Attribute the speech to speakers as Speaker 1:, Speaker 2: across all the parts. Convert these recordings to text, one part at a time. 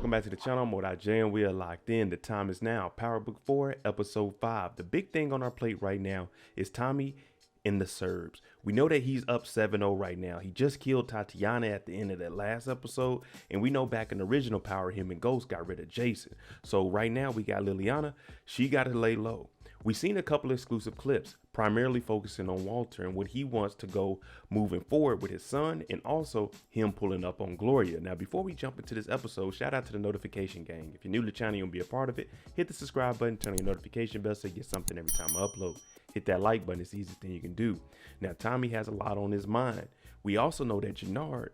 Speaker 1: Welcome back to the channel. MoedotJ, and we are locked in. The time is now Power Book 4, Episode 5. The big thing on our plate right now is Tommy in the Serbs. We know that he's up 7-0 right now. He just killed Tatiana at the end of that last episode, and we know back in the original Power, him and Ghost got rid of Jason. So right now we got Liliana. She got to lay low. We've seen a couple exclusive clips, primarily focusing on Walter and what he wants to go moving forward with his son, and also him pulling up on Gloria. Now, before we jump into this episode, shout out to the notification gang. If you're new to the channel, you'll be a part of it. Hit the subscribe button, turn on your notification bell so you get something every time I upload. Hit that like button, it's the easiest thing you can do. Now, Tommy has a lot on his mind. We also know that Jenard,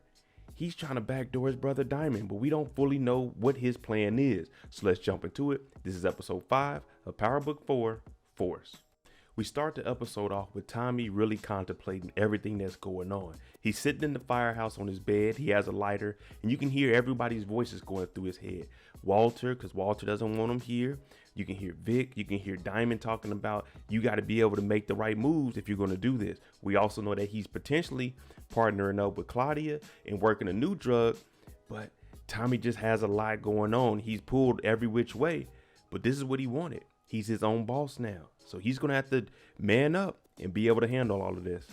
Speaker 1: he's trying to backdoor his brother Diamond, but we don't fully know what his plan is. So let's jump into it. This is episode 5 of Power Book 4, Force. We start the episode off with Tommy really contemplating everything that's going on. He's sitting in the firehouse on his bed. He has a lighter, and you can hear everybody's voices going through his head. Walter, because Walter doesn't want him here. You can hear Vic. You can hear Diamond talking about you got to be able to make the right moves if you're going to do this. We also know that he's potentially partnering up with Claudia and working a new drug, but Tommy just has a lot going on. He's pulled every which way, but this is what he wanted. He's his own boss now, so he's gonna have to man up and be able to handle all of this.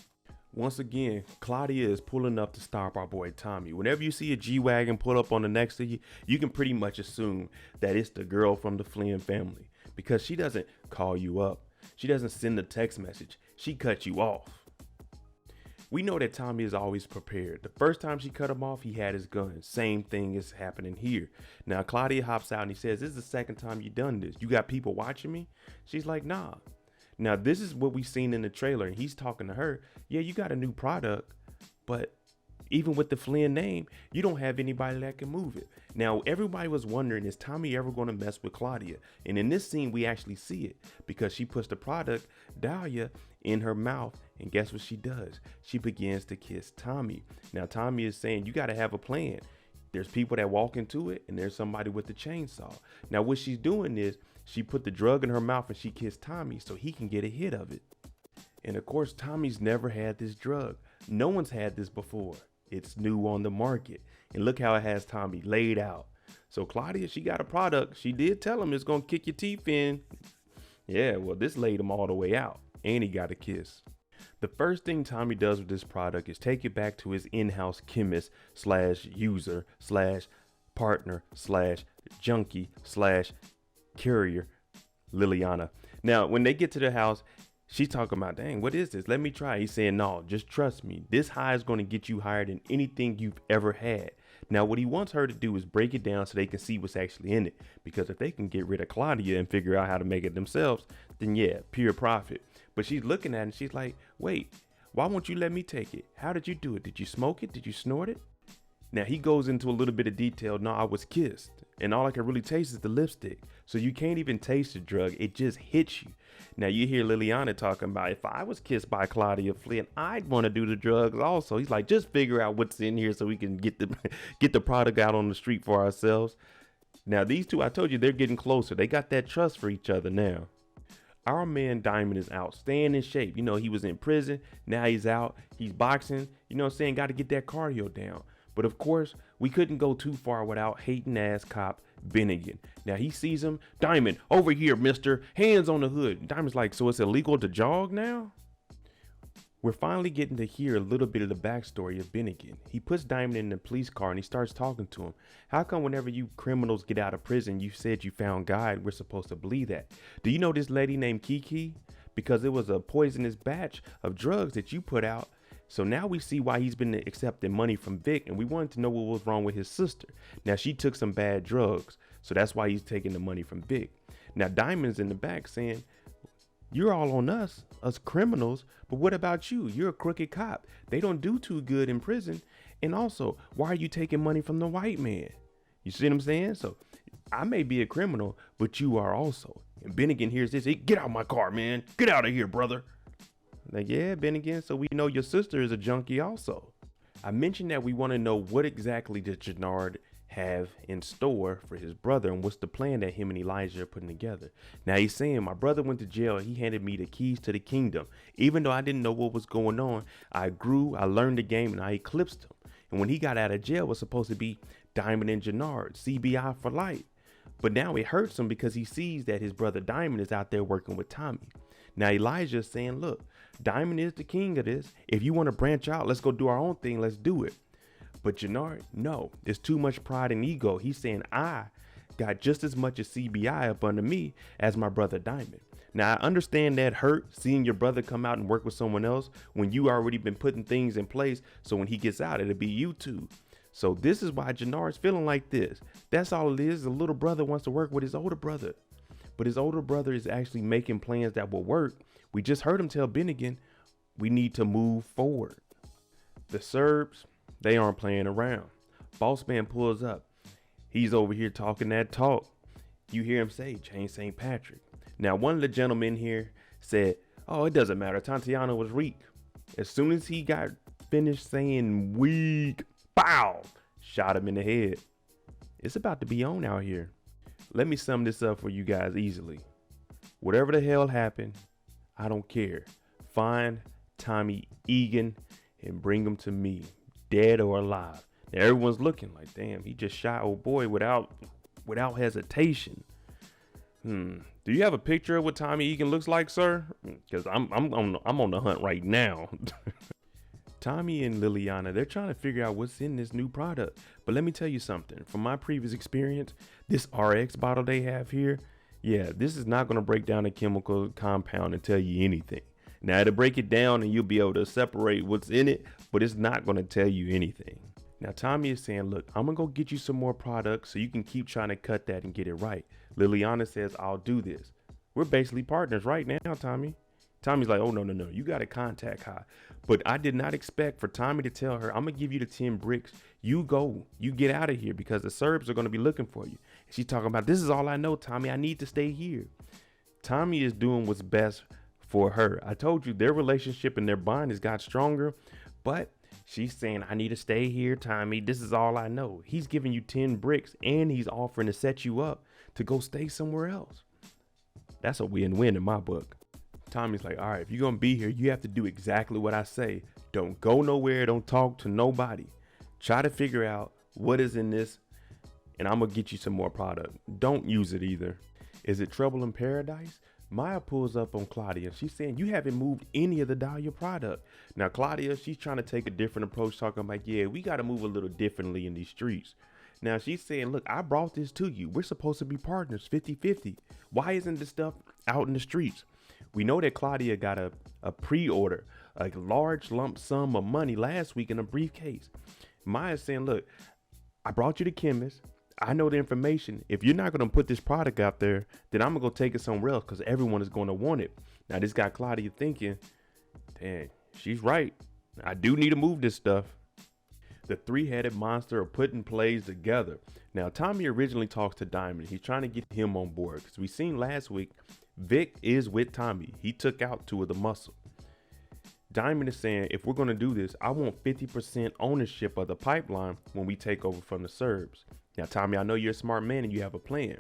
Speaker 1: Once again, Claudia is pulling up to stop our boy Tommy. Whenever you see a G-Wagon pull up on the next to you, you can pretty much assume that it's the girl from the Flynn family, because she doesn't call you up. She doesn't send a text message. She cuts you off. We know that Tommy is always prepared. The first time she cut him off, he had his gun. Same thing is happening here. Now, Claudia hops out and he says, this is the second time you've done this. You got people watching me? She's like, nah. Now, this is what we've seen in the trailer. And he's talking to her. Yeah, you got a new product, but even with the Flynn name, you don't have anybody that can move it. Now, everybody was wondering, is Tommy ever going to mess with Claudia? And in this scene, we actually see it because she puts the product, Dahlia, in her mouth. And guess what she does? She begins to kiss Tommy. Now, Tommy is saying, you got to have a plan. There's people that walk into it, and there's somebody with the chainsaw. Now, what she's doing is she put the drug in her mouth and she kissed Tommy so he can get a hit of it. And of course, Tommy's never had this drug. No one's had this before. It's new on the market. And look how it has Tommy laid out. So Claudia, she got a product. She did tell him it's going to kick your teeth in. Yeah, well, this laid him all the way out. And he got a kiss. The first thing Tommy does with this product is take it back to his in-house chemist slash user slash partner slash junkie slash courier, Liliana. Now, when they get to the house, she's talking about, dang, what is this? Let me try. He's saying, no, just trust me. This high is going to get you higher than anything you've ever had. Now, what he wants her to do is break it down so they can see what's actually in it. Because if they can get rid of Claudia and figure out how to make it themselves, then yeah, pure profit. But she's looking at it and she's like, wait, why won't you let me take it? How did you do it? Did you smoke it? Did you snort it? Now, he goes into a little bit of detail. No, I was kissed. And all I can really taste is the lipstick. So you can't even taste the drug. It just hits you. Now, you hear Liliana talking about, if I was kissed by Claudia Flynn, I'd want to do the drugs also. He's like, just figure out what's in here so we can get the product out on the street for ourselves. Now, these two, I told you, they're getting closer. They got that trust for each other now. Our man Diamond is out, staying in shape. You know, he was in prison. Now he's out. He's boxing. You know what I'm saying? Got to get that cardio down. But of course, we couldn't go too far without hating ass cop Bennigan. Now he sees him. Diamond, over here, mister. Hands on the hood. Diamond's like, so it's illegal to jog now? We're finally getting to hear a little bit of the backstory of Bennigan. He puts Diamond in the police car and he starts talking to him. How come whenever you criminals get out of prison, you said you found God, we're supposed to believe that? Do you know this lady named Kiki? Because it was a poisonous batch of drugs that you put out. So now we see why he's been accepting money from Vic, and we wanted to know what was wrong with his sister. Now she took some bad drugs, so that's why he's taking the money from Vic. Now Diamond's in the back saying, you're all on us criminals, but what about you? You're a crooked cop. They don't do too good in prison. And also, why are you taking money from the white man? You see what I'm saying? So I may be a criminal, but you are also. And Bennigan hears this. Hey, get out of my car, man. Get out of here, brother. Like, yeah, Bennigan, so we know your sister is a junkie also. I mentioned that we want to know what exactly does Jenard have in store for his brother and what's the plan that him and Elijah are putting together. Now he's saying, my brother went to jail. He handed me the keys to the kingdom. Even though I didn't know what was going on, I grew, I learned the game, and I eclipsed him. And when he got out of jail, it was supposed to be Diamond and Jenard, CBI for life. But now it hurts him because he sees that his brother Diamond is out there working with Tommy. Now Elijah is saying, look, Diamond is the king of this. If you want to branch out, let's go do our own thing. Let's do it. But Jenard, no, there's too much pride and ego. He's saying, I got just as much as CBI up under me as my brother Diamond. Now, I understand that hurt, seeing your brother come out and work with someone else when you already been putting things in place. So when he gets out, it'll be you two. So this is why Jenard's feeling like this. That's all it is. The little brother wants to work with his older brother. But his older brother is actually making plans that will work. We just heard him tell Bennigan, we need to move forward. The Serbs, they aren't playing around. Boss man pulls up. He's over here talking that talk. You hear him say, change St. Patrick. Now, one of the gentlemen here said, oh, it doesn't matter. Tatiana was weak. As soon as he got finished saying weak, pow, shot him in the head. It's about to be on out here. Let me sum this up for you guys easily. Whatever the hell happened, I don't care. Find Tommy Egan and bring him to me, dead or alive. Now, everyone's looking like, damn, he just shot old boy without hesitation. Do you have a picture of what Tommy Egan looks like, sir? Because I'm on the hunt right now. Tommy and Liliana, they're trying to figure out what's in this new product. But let me tell you something. From my previous experience, this RX bottle they have here, yeah, this is not going to break down a chemical compound and tell you anything. Now, it'll break it down and you'll be able to separate what's in it, but it's not going to tell you anything. Now, Tommy is saying, look, I'm going to go get you some more products so you can keep trying to cut that and get it right. Liliana says, I'll do this. We're basically partners right now, Tommy. Tommy's like, oh, no. You got to contact high. But I did not expect for Tommy to tell her, I'm going to give you the 10 bricks. You go. You get out of here because the Serbs are going to be looking for you. And she's talking about, this is all I know, Tommy. I need to stay here. Tommy is doing what's best for her. I told you their relationship and their bond has got stronger. But she's saying, I need to stay here, Tommy. This is all I know. He's giving you 10 bricks and he's offering to set you up to go stay somewhere else. That's a win-win in my book. Tommy's like, all right, if you're going to be here, you have to do exactly what I say. Don't go nowhere. Don't talk to nobody. Try to figure out what is in this, and I'm going to get you some more product. Don't use it either. Is it trouble in paradise? Maya pulls up on Claudia. She's saying, you haven't moved any of the Dahlia product. Now, Claudia, she's trying to take a different approach, talking like, yeah, we got to move a little differently in these streets. Now, she's saying, look, I brought this to you. We're supposed to be partners, 50-50. Why isn't this stuff out in the streets? We know that Claudia got a pre-order, a large lump sum of money last week in a briefcase. Maya's saying, look, I brought you the chemist. I know the information. If you're not going to put this product out there, then I'm going to go take it somewhere else because everyone is going to want it. Now, this got Claudia thinking, damn, she's right. I do need to move this stuff. The three-headed monster are putting plays together. Now, Tommy originally talks to Diamond. He's trying to get him on board because we seen last week Vic is with Tommy. He took out 2 of the muscle. Diamond is saying, if we're going to do this, I want 50% ownership of the pipeline when we take over from the Serbs. Now, Tommy, I know you're a smart man and you have a plan.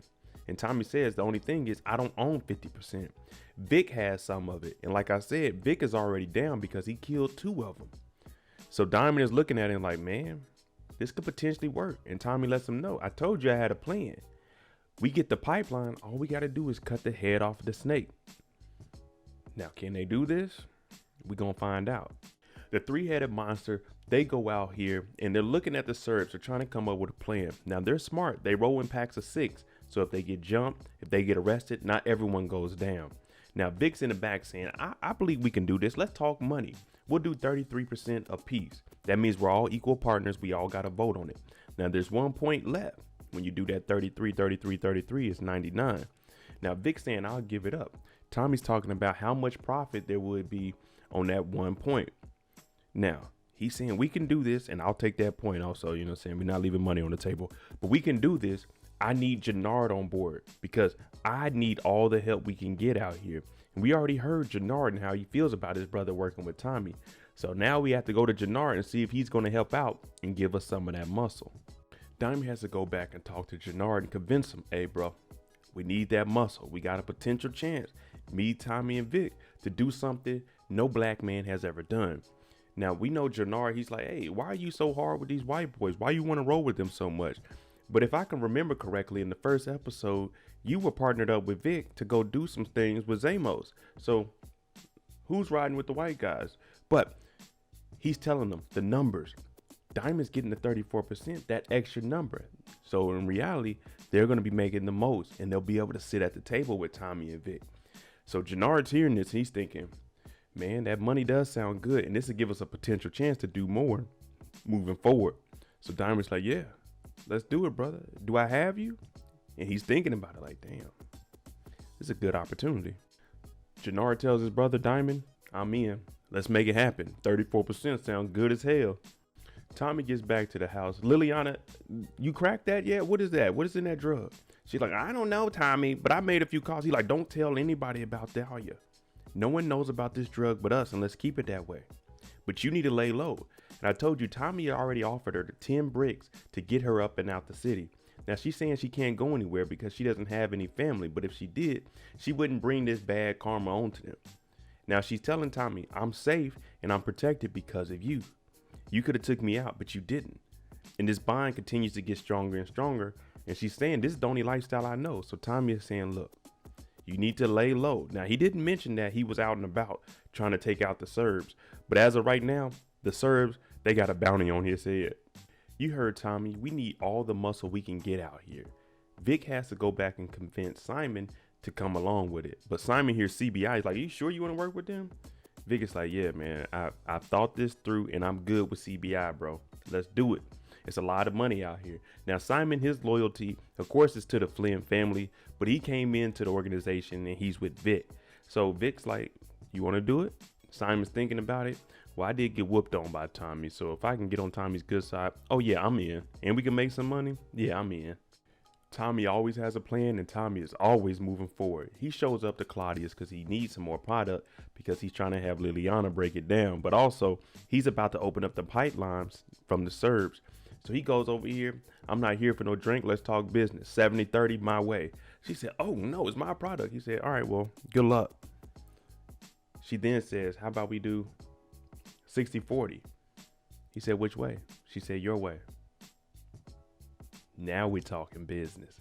Speaker 1: And Tommy says, the only thing is I don't own 50%. Vic has some of it. And like I said, Vic is already down because he killed 2 of them. So Diamond is looking at him like, man, this could potentially work. And Tommy lets him know, I told you I had a plan. We get the pipeline, all we got to do is cut the head off of the snake. Now, can they do this? We're going to find out. The three-headed monster, they go out here and they're looking at the Serbs. They're trying to come up with a plan. Now, they're smart. They roll in packs of 6. So if they get jumped, if they get arrested, not everyone goes down. Now, Vic's in the back saying, I believe we can do this. Let's talk money. We'll do 33% apiece. That means we're all equal partners. We all got to vote on it. Now, there's 1 point left. When you do that 33, it's 99. Now, Vic's saying, I'll give it up. Tommy's talking about how much profit there would be on that 1 point. Now, he's saying we can do this, and I'll take that point also. You know what I'm saying? We're not leaving money on the table. But we can do this. I need Jenard on board because I need all the help we can get out here. And we already heard Jenard and how he feels about his brother working with Tommy. So now we have to go to Jenard and see if he's going to help out and give us some of that muscle. Diamond has to go back and talk to Jenard and convince him, hey, bro, we need that muscle. We got a potential chance, me, Tommy, and Vic, to do something no black man has ever done. Now we know Jenard, he's like, hey, why are you so hard with these white boys? Why you want to roll with them so much? But if I can remember correctly, in the first episode, you were partnered up with Vic to go do some things with Zamos. So who's riding with the white guys? But he's telling them the numbers. Diamond's getting the 34%, that extra number. So in reality, they're going to be making the most, and they'll be able to sit at the table with Tommy and Vic. So Jenard's hearing this, and he's thinking, man, that money does sound good, and this will give us a potential chance to do more moving forward. So Diamond's like, yeah, let's do it, brother. Do I have you? And he's thinking about it like, damn, this is a good opportunity. Jenard tells his brother Diamond, I'm in. Let's make it happen. 34% sound good as hell. Tommy gets back to the house. Liliana, you cracked that yet? What is that? What is in that drug? She's like, I don't know, Tommy, but I made a few calls. He's like, don't tell anybody about Dahlia. No one knows about this drug but us, and let's keep it that way. But you need to lay low. And I told you, Tommy already offered her the 10 bricks to get her up and out the city. Now, she's saying she can't go anywhere because she doesn't have any family. But if she did, she wouldn't bring this bad karma onto them. Now, she's telling Tommy, I'm safe and I'm protected because of you. You could have took me out, but you didn't. And this bond continues to get stronger and stronger. And she's saying, this is the only lifestyle I know. So Tommy is saying, look, you need to lay low. Now, he didn't mention that he was out and about trying to take out the Serbs. But as of right now, the Serbs, they got a bounty on his head. You heard Tommy, we need all the muscle we can get out here. Vic has to go back and convince Simon to come along with it. But Simon hears CBI. He's like, you sure you want to work with them? Vic is like, yeah, man, I thought this through and I'm good with CBI, bro. Let's do it. It's a lot of money out here. Now, Simon, his loyalty, of course, is to the Flynn family, but he came into the organization and he's with Vic. So Vic's like, you want to do it? Simon's thinking about it. Well, I did get whooped on by Tommy. So if I can get on Tommy's good side, oh yeah, I'm in. And we can make some money. Yeah, I'm in. Tommy always has a plan, and Tommy is always moving forward. He shows up to Claudia's because he needs some more product because he's trying to have Liliana break it down. But also, he's about to open up the pipelines from the Serbs. So he goes over here. I'm not here for no drink. Let's talk business. 70-30 my way. She said, oh no, it's my product. He said, all right, well, good luck. She then says, how about we do 60-40? He said, which way? She said, your way. Now we're talking business.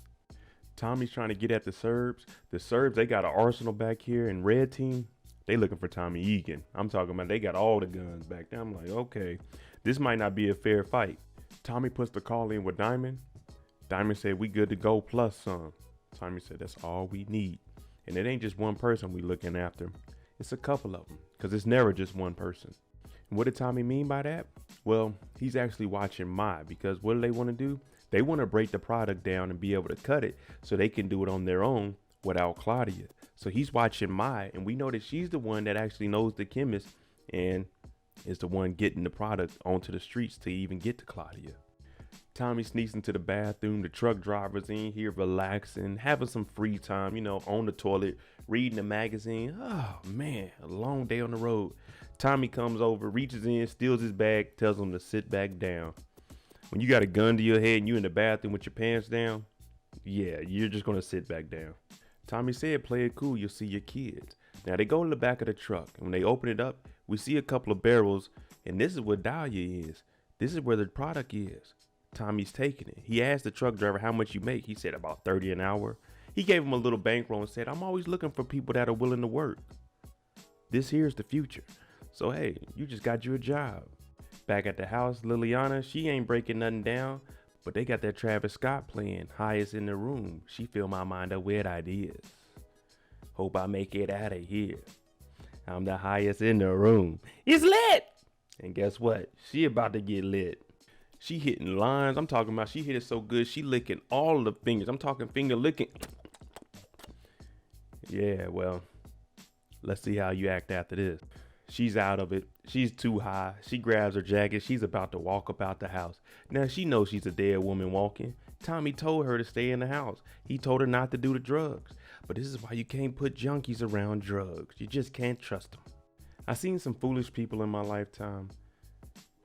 Speaker 1: Tommy's trying to get at the Serbs. The Serbs, they got an arsenal back here, and red team, they looking for Tommy Egan. I'm talking about they got all the guns back there. I'm like, okay, this might not be a fair fight. Tommy puts the call in with Diamond. Diamond said, we good to go plus some. Tommy said, that's all we need. And it ain't just one person we looking after. It's a couple of them, because it's never just one person. And what did Tommy mean by that? Well, he's actually watching Mai, because what do they want to do? They want to break the product down and be able to cut it so they can do it on their own without Claudia. So he's watching Mai, and we know that she's the one that actually knows the chemist and is the one getting the product onto the streets to even get to Claudia. Tommy sneaks into the bathroom. The truck driver's in here relaxing, having some free time, on the toilet, reading a magazine. Oh man, a long day on the road. Tommy comes over, reaches in, steals his bag, tells him to sit back down. When you got a gun to your head and you in the bathroom with your pants down, yeah, you're just going to sit back down. Tommy said, play it cool, you'll see your kids. Now they go in the back of the truck, and when they open it up, we see a couple of barrels, and this is what Dahlia is. This is where the product is. Tommy's taking it. He asked the truck driver how much you make. He said about 30 an hour. He gave him a little bankroll and said, I'm always looking for people that are willing to work. This here's the future. So hey, you just got you a job. Back at the house, Liliana, she ain't breaking nothing down, but they got that Travis Scott playing, highest in the room. She fill my mind up with ideas. Hope I make it out of here. I'm the highest in the room. It's lit! And guess what? She about to get lit. She hitting lines. I'm talking about she hit it so good, she licking all the fingers. I'm talking finger licking. Yeah, well, let's see how you act after this. She's out of it. She's too high. She grabs her jacket. She's about to walk up out the house. Now she knows she's a dead woman walking. Tommy told her to stay in the house. He told her not to do the drugs. But this is why you can't put junkies around drugs. You just can't trust them. I've seen some foolish people in my lifetime,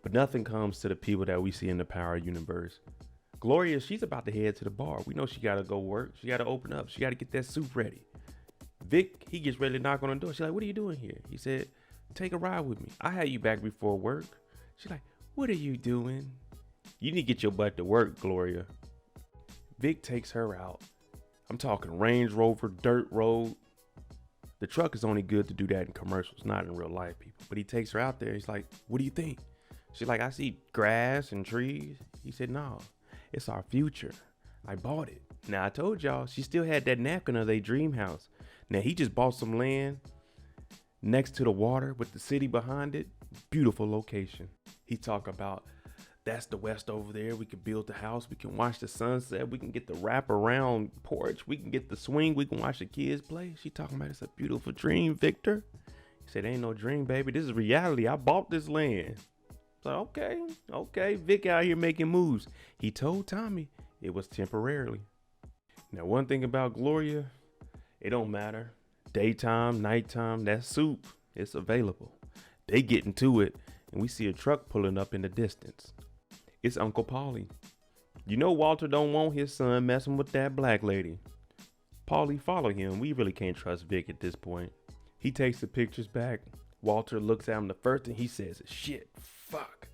Speaker 1: but nothing comes to the people that we see in the Power universe. Gloria, she's about to head to the bar. We know she got to go work. She got to open up. She got to get that soup ready. Vic, he gets ready to knock on the door. She's like, what are you doing here? He said, Take a ride with me. I had you back before work. She's like, what are you doing? You need to get your butt to work, Gloria. Vic takes her out. I'm talking Range Rover, dirt road. The truck is only good to do that in commercials, not in real life, people. But he takes her out there. He's like, what do you think? She's like, I see grass and trees. He said, no, it's our future. I bought it. Now, I told y'all, she still had that napkin of their dream house. Now, he just bought some land next to the water with the city behind it. Beautiful location. He talk about, that's the West over there. We can build the house. We can watch the sunset. We can get the wraparound porch. We can get the swing. We can watch the kids play. She talking about, it's a beautiful dream, Victor. He said, ain't no dream, baby. This is reality. I bought this land. So, okay. Vic out here making moves. He told Tommy it was temporarily. Now, one thing about Gloria, it don't matter. Daytime, nighttime, that soup, it's available. They get into it, and we see a truck pulling up in the distance. It's Uncle Paulie. You know Walter don't want his son messing with that black lady. Paulie follow him. We really can't trust Vic at this point. He takes the pictures back. Walter looks at him. The first thing he says is, shit, fuck.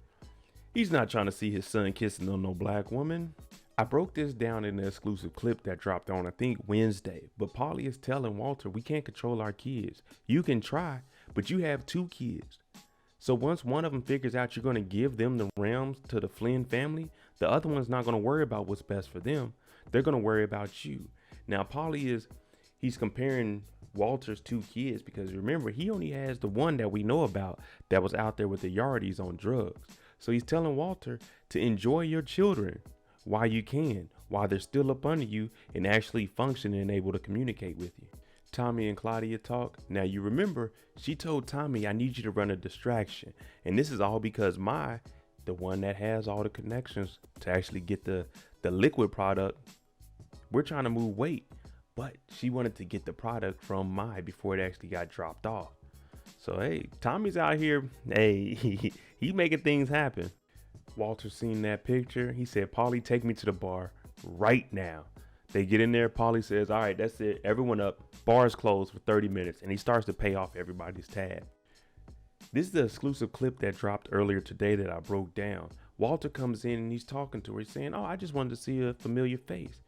Speaker 1: He's not trying to see his son kissing on no black woman. I broke this down in the exclusive clip that dropped on, I think, Wednesday. But Paulie is telling Walter, we can't control our kids. You can try, but you have 2 kids. So once one of them figures out you're going to give them the realms to the Flynn family, the other one's not going to worry about what's best for them. They're going to worry about you. Now, Paulie he's comparing Walter's 2 kids because remember, he only has the one that we know about that was out there with the yardies on drugs. So he's telling Walter to enjoy your children while you can, while they're still up under you and actually functioning and able to communicate with you. Tommy and Claudia talk. Now you remember, she told Tommy, I need you to run a distraction. And this is all because the one that has all the connections to actually get the liquid product, we're trying to move weight. But she wanted to get the product from Mai before it actually got dropped off. So, hey, Tommy's out here. Hey, he making things happen. Walter seen that picture. He said, Paulie, take me to the bar right now. They get in there. Paulie says, all right, that's it. Everyone up. Bar's closed for 30 minutes. And he starts to pay off everybody's tab. This is the exclusive clip that dropped earlier today that I broke down. Walter comes in and he's talking to her. He's saying, oh, I just wanted to see a familiar face.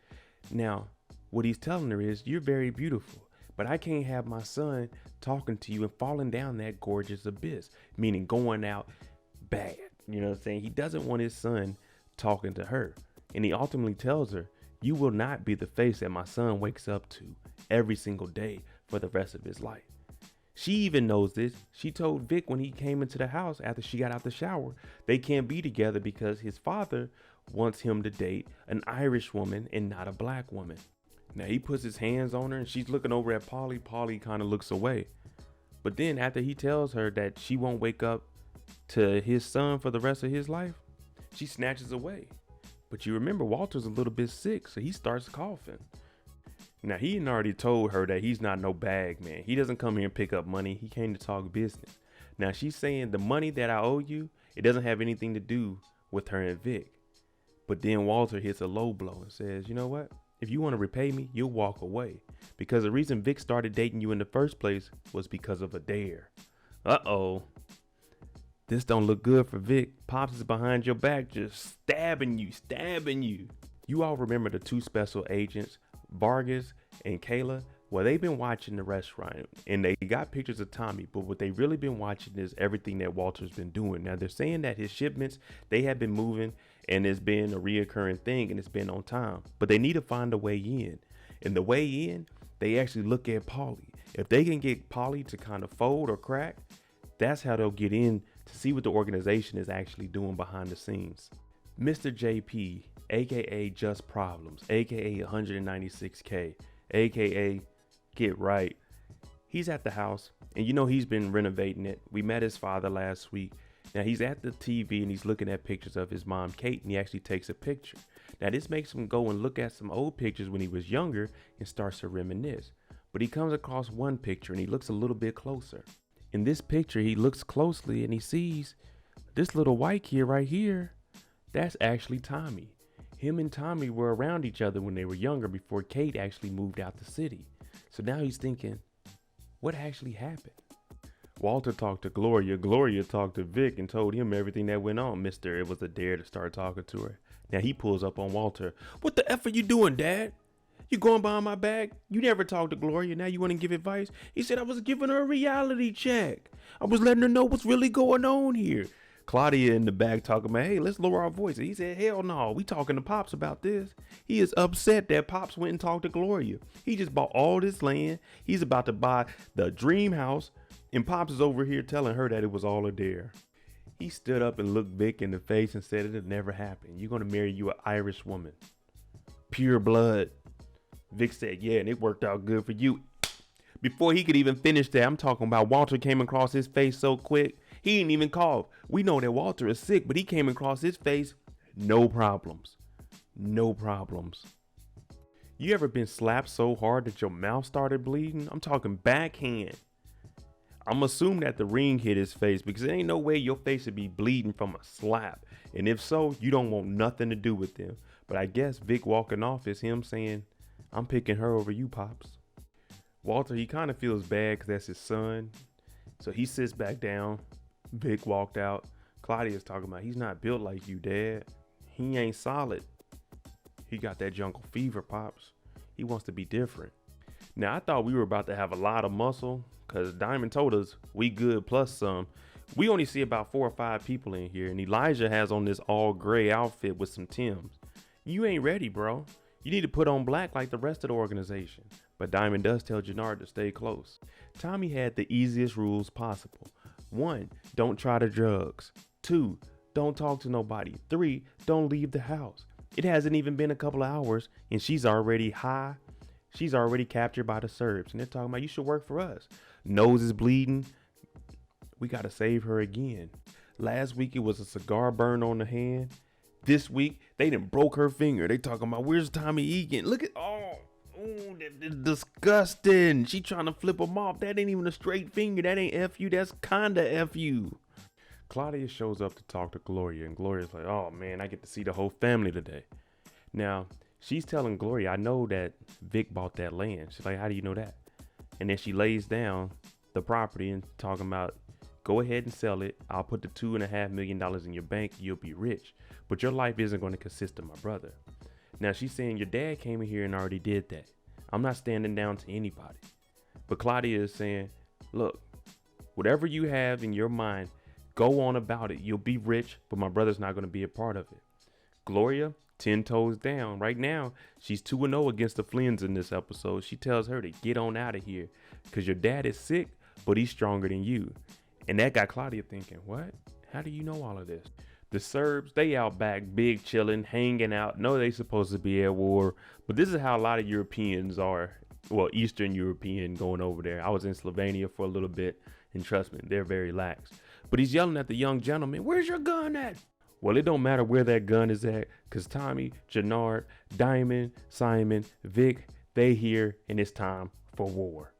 Speaker 1: Now, what he's telling her is, you're very beautiful, but I can't have my son talking to you and falling down that gorgeous abyss, meaning going out bad. You know what I'm saying? He doesn't want his son talking to her. And he ultimately tells her, you will not be the face that my son wakes up to every single day for the rest of his life. She even knows this. She told Vic when he came into the house after she got out the shower, they can't be together because his father wants him to date an Irish woman and not a black woman. Now he puts his hands on her and she's looking over at Paulie. Paulie kind of looks away. But then after he tells her that she won't wake up to his son for the rest of his life, she snatches away. But you remember Walter's a little bit sick, so he starts coughing. Now he had already told her that he's not no bag man. He doesn't come here and pick up money. He came to talk business. Now she's saying the money that I owe you, it doesn't have anything to do with her and Vic. But then Walter hits a low blow and says, you know what? If you want to repay me, you'll walk away. Because the reason Vic started dating you in the first place was because of a dare. Uh-oh. This don't look good for Vic. Pops is behind your back just stabbing you. You all remember the 2 special agents, Vargas and Kayla? Well, they've been watching the restaurant and they got pictures of Tommy, but what they really been watching is everything that Walter's been doing. Now they're saying that his shipments, they have been moving and it's been a reoccurring thing and it's been on time, but they need to find a way in. And the way in, they actually look at Paulie. If they can get Paulie to kind of fold or crack, that's how they'll get in to see what the organization is actually doing behind the scenes. Mr. JP, aka Just Problems, aka 196K, aka Get Right. He's at the house and you know he's been renovating it. We met his father last week. Now he's at the TV and he's looking at pictures of his mom, Kate, and he actually takes a picture. Now this makes him go and look at some old pictures when he was younger and starts to reminisce. But he comes across one picture and he looks a little bit closer. In this picture, he looks closely and he sees this little white kid right here. That's actually Tommy. Him and Tommy were around each other when they were younger before Kate actually moved out the city. So now he's thinking, what actually happened? Walter talked to Gloria. Gloria talked to Vic and told him everything that went on. Mister, it was a dare to start talking to her. Now he pulls up on Walter. What the F are you doing, Dad? You going behind my back? You never talked to Gloria. Now you want to give advice? He said I was giving her a reality check. I was letting her know what's really going on here. Claudia in the back talking about, hey, let's lower our voice. He said, hell no, we talking to Pops about this. He is upset that Pops went and talked to Gloria. He just bought all this land. He's about to buy the dream house. And Pops is over here telling her that it was all a dare. He stood up and looked Vic in the face and said it'll never happen. You're going to marry you an Irish woman. Pure blood. Vic said, yeah, and it worked out good for you. Before he could even finish that, I'm talking about Walter came across his face so quick. He didn't even cough. We know that Walter is sick, but he came across his face. No problems. No problems. You ever been slapped so hard that your mouth started bleeding? I'm talking backhand. I'm assuming that the ring hit his face because there ain't no way your face would be bleeding from a slap. And if so, you don't want nothing to do with them. But I guess Vic walking off is him saying, I'm picking her over you, Pops. Walter, he kind of feels bad because that's his son. So he sits back down. Vic walked out. Claudia's talking about he's not built like you, Dad. He ain't solid. He got that jungle fever, Pops. He wants to be different. Now, I thought we were about to have a lot of muscle because Diamond told us we good plus some. We only see about 4 or 5 people in here, and Elijah has on this all gray outfit with some Timbs. You ain't ready, bro. You need to put on black like the rest of the organization. But Diamond does tell Jenard to stay close. Tommy had the easiest rules possible. 1, don't try the drugs. 2, don't talk to nobody. 3, don't leave the house. It hasn't even been a couple of hours and she's already high. She's already captured by the Serbs and they're talking about you should work for us. Nose is bleeding. We got to save her again. Last week it was a cigar burn on the hand. This week they done broke her finger. They talking about where's Tommy Egan? Look at that's disgusting. She trying to flip him off. That ain't even a straight finger. That ain't F you. That's kinda F you. Claudia shows up to talk to Gloria, and Gloria's like, oh man, I get to see the whole family today. Now, she's telling Gloria, I know that Vic bought that land. She's like, how do you know that? And then she lays down the property and talking about, go ahead and sell it. I'll put the $2.5 million in your bank. You'll be rich. But your life isn't going to consist of my brother. Now, she's saying your dad came in here and already did that. I'm not standing down to anybody. But Claudia is saying, look, whatever you have in your mind, go on about it. You'll be rich, but my brother's not going to be a part of it. Gloria, 10 toes down. Right now, she's 2-0 against the Flynns in this episode. She tells her to get on out of here because your dad is sick, but he's stronger than you. And that got Claudia thinking, what? How do you know all of this? The Serbs, they out back, big chilling, hanging out. No, they supposed to be at war. But this is how a lot of Europeans are. Well, Eastern European going over there. I was in Slovenia for a little bit. And trust me, they're very lax. But he's yelling at the young gentleman, where's your gun at? Well, it don't matter where that gun is at. Because Tommy, Jenard, Diamond, Simon, Vic, they here. And it's time for war.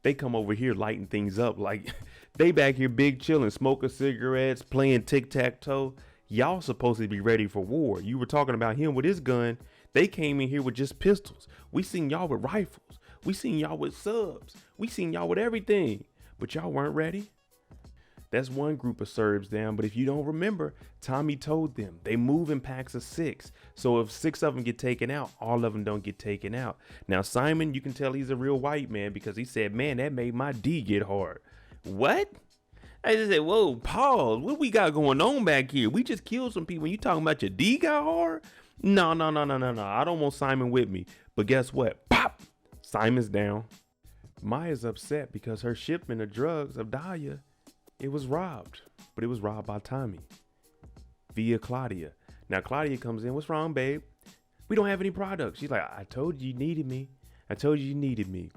Speaker 1: They come over here lighting things up like they back here big chilling, smoking cigarettes, playing tic-tac-toe. Y'all supposed to be ready for war. You were talking about him with his gun. They came in here with just pistols. We seen y'all with rifles. We seen y'all with subs. We seen y'all with everything. But y'all weren't ready. That's one group of Serbs down. But if you don't remember, Tommy told them they move in packs of 6. So if 6 of them get taken out, all of them don't get taken out. Now, Simon, you can tell he's a real white man because he said, man, that made my D get hard. What? I just said, whoa, pause. What we got going on back here? We just killed some people. You talking about your D got hard? No. I don't want Simon with me. But guess what? Pop! Simon's down. Maya's upset because her shipment of drugs of Dahlia, it was robbed. But it was robbed by Tommy via Claudia. Now Claudia comes in. What's wrong, babe? We don't have any products. She's like, I told you you needed me. I told you you needed me.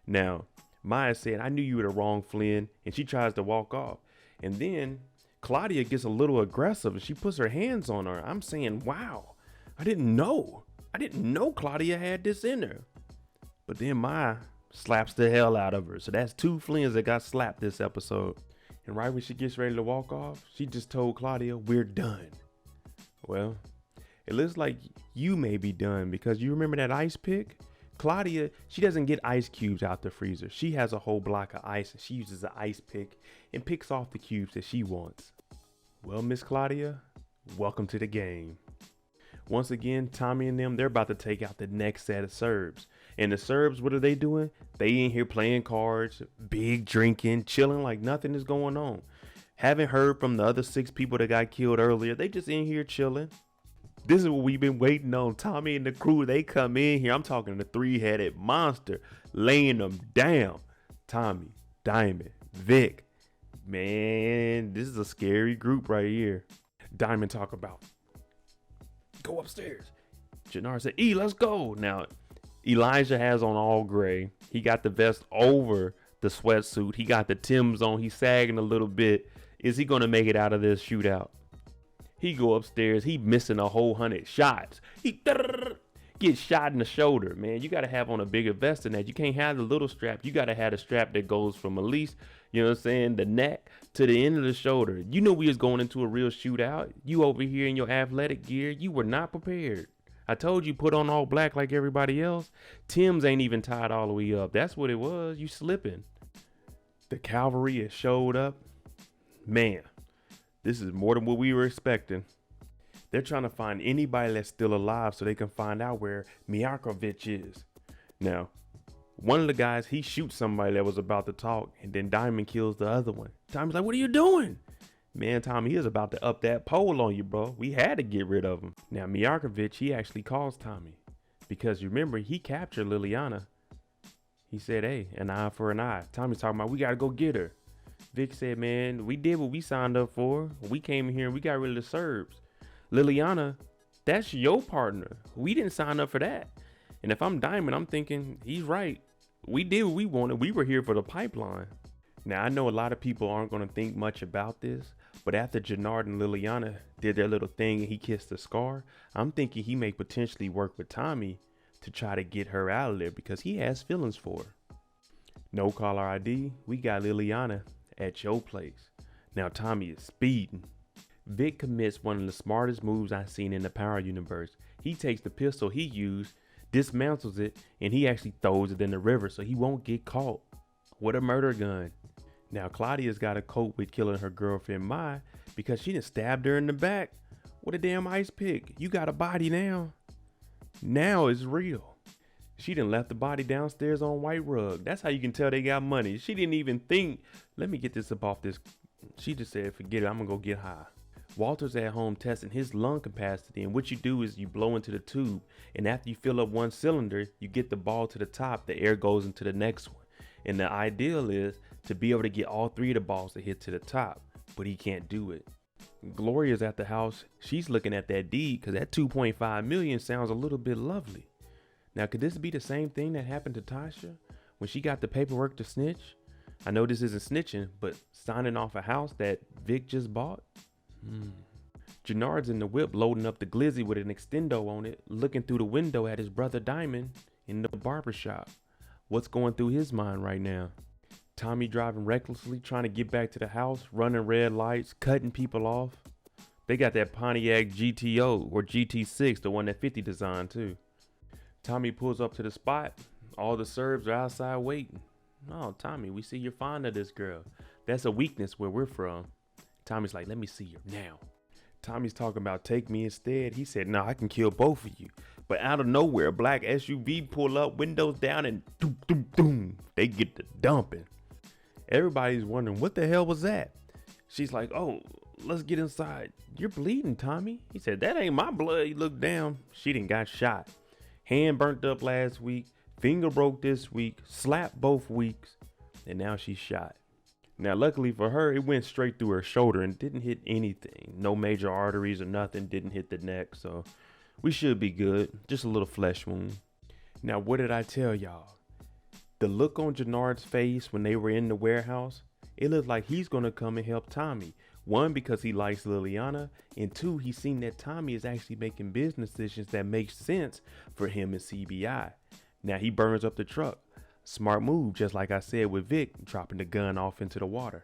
Speaker 1: Now, Maya said, I knew you were the wrong Flynn. And she tries to walk off. And then Claudia gets a little aggressive and she puts her hands on her. I'm saying, wow, I didn't know Claudia had this in her. But then Maya slaps the hell out of her. So that's 2 Flynns that got slapped this episode. And right when she gets ready to walk off, she just told Claudia, we're done. Well, it looks like you may be done because you remember that ice pick? Claudia, she doesn't get ice cubes out the freezer. She has a whole block of ice and she uses an ice pick and picks off the cubes that she wants. Well, Miss Claudia, welcome to the game. Once again, Tommy and them, they're about to take out the next set of Serbs. And the Serbs, what are they doing? They in here playing cards, big drinking, chilling like nothing is going on. Haven't heard from the other 6 people that got killed earlier. They just in here chilling. This is what we've been waiting on. Tommy and the crew, they come in here. I'm talking the 3-headed monster, laying them down. Tommy, Diamond, Vic. Man, this is a scary group right here. Diamond talk about, go upstairs. Jenard said, let's go. Now, Elijah has on all gray. He got the vest over the sweatsuit. He got the Timbs on. He's sagging a little bit. Is he going to make it out of this shootout? He go upstairs. He missing a whole 100 shots. He gets shot in the shoulder. Man, you got to have on a bigger vest than that. You can't have the little strap. You got to have a strap that goes from at least, you know what I'm saying, the neck to the end of the shoulder. You knew we was going into a real shootout. You over here in your athletic gear. You were not prepared. I told you put on all black like everybody else. Tim's ain't even tied all the way up. That's what it was. You slipping. The cavalry has showed up. Man, this is more than what we were expecting. They're trying to find anybody that's still alive so they can find out where Miarkovic is. Now, one of the guys, he shoots somebody that was about to talk, and then Diamond kills the other one. Tommy's like, what are you doing? Man, Tommy, he is about to up that pole on you, bro. We had to get rid of him. Now, Miarkovic, he actually calls Tommy. Because you remember, he captured Liliana. He said, hey, an eye for an eye. Tommy's talking about, we got to go get her. Vic said, man, we did what we signed up for. We came in here and we got rid of the Serbs. Liliana, that's your partner. We didn't sign up for that. And if I'm Diamond, I'm thinking, he's right. We did what we wanted. We were here for the pipeline. Now, I know a lot of people aren't going to think much about this, but after Jenard and Liliana did their little thing and he kissed the scar, I'm thinking he may potentially work with Tommy to try to get her out of there because he has feelings for her. No caller ID. We got Liliana at your place. Now Tommy is speeding. Vic commits one of the smartest moves I've seen in the Power universe. He takes the pistol he used, dismantles it, and he actually throws it in the river so he won't get caught. What a murder gun. Now Claudia's got to cope with killing her girlfriend Mai because she done stabbed her in the back with a damn ice pick. You got a body now. Now it's real. She done left the body downstairs on white rug. That's how you can tell they got money. She didn't even think, let me get this up off this. She just said, forget it, I'm gonna go get high. Walter's at home testing his lung capacity, and what you do is you blow into the tube, and after you fill up one cylinder, you get the ball to the top, the air goes into the next one. And the ideal is to be able to get all 3 of the balls to hit to the top, but he can't do it. Gloria's at the house. She's looking at that deed because that 2.5 million sounds a little bit lovely. Now, could this be the same thing that happened to Tasha when she got the paperwork to snitch? I know this isn't snitching, but signing off a house that Vic just bought? Jenard's in the whip loading up the glizzy with an extendo on it, looking through the window at his brother Diamond in the barbershop. What's going through his mind right now? Tommy driving recklessly, trying to get back to the house, running red lights, cutting people off. They got that Pontiac GTO or GT6, the one that 50 designed too. Tommy pulls up to the spot. All the Serbs are outside waiting. Oh, Tommy, we see you're fond of this girl. That's a weakness where we're from. Tommy's like, let me see her now. Tommy's talking about take me instead. He said, no, I can kill both of you. But out of nowhere, a black SUV pull up, windows down, and doom, doom, doom. They get the dumping. Everybody's wondering, what the hell was that? She's like, oh, let's get inside. You're bleeding, Tommy. He said, that ain't my blood. He looked down. She done got shot. Hand burnt up last week, finger broke this week, slapped both weeks, and now she's shot. Now, luckily for her, it went straight through her shoulder and didn't hit anything. No major arteries or nothing, didn't hit the neck, so we should be good. Just a little flesh wound. Now, what did I tell y'all? The look on Jenard's face when they were in the warehouse, it looked like he's going to come and help Tommy. 1, because he likes Liliana, and 2, he's seen that Tommy is actually making business decisions that make sense for him and CBI. Now he burns up the truck. Smart move, just like I said with Vic, dropping the gun off into the water.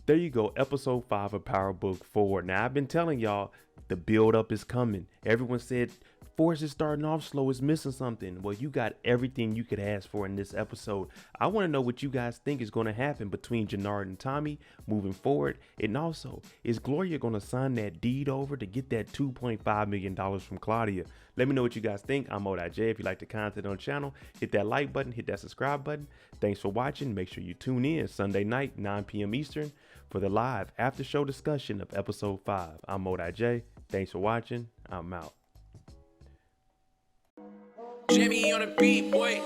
Speaker 1: There you go, episode 5 of Power Book 4. Now I've been telling y'all, the build up is coming. Everyone said Force is starting off slow, is missing something. Well, you got everything you could ask for in this episode. I want to know what you guys think is going to happen between Jenard and Tommy moving forward. And also, is Gloria going to sign that deed over to get that $2.5 million from Claudia? Let me know what you guys think. I'm MoedotJ. If you like the content on the channel, hit that like button, hit that subscribe button. Thanks for watching. Make sure you tune in Sunday night, 9 p.m. Eastern, for the live after show discussion of episode 5. I'm MoedotJ. Thanks for watching. I'm out.
Speaker 2: Jimmy on the beat, boy.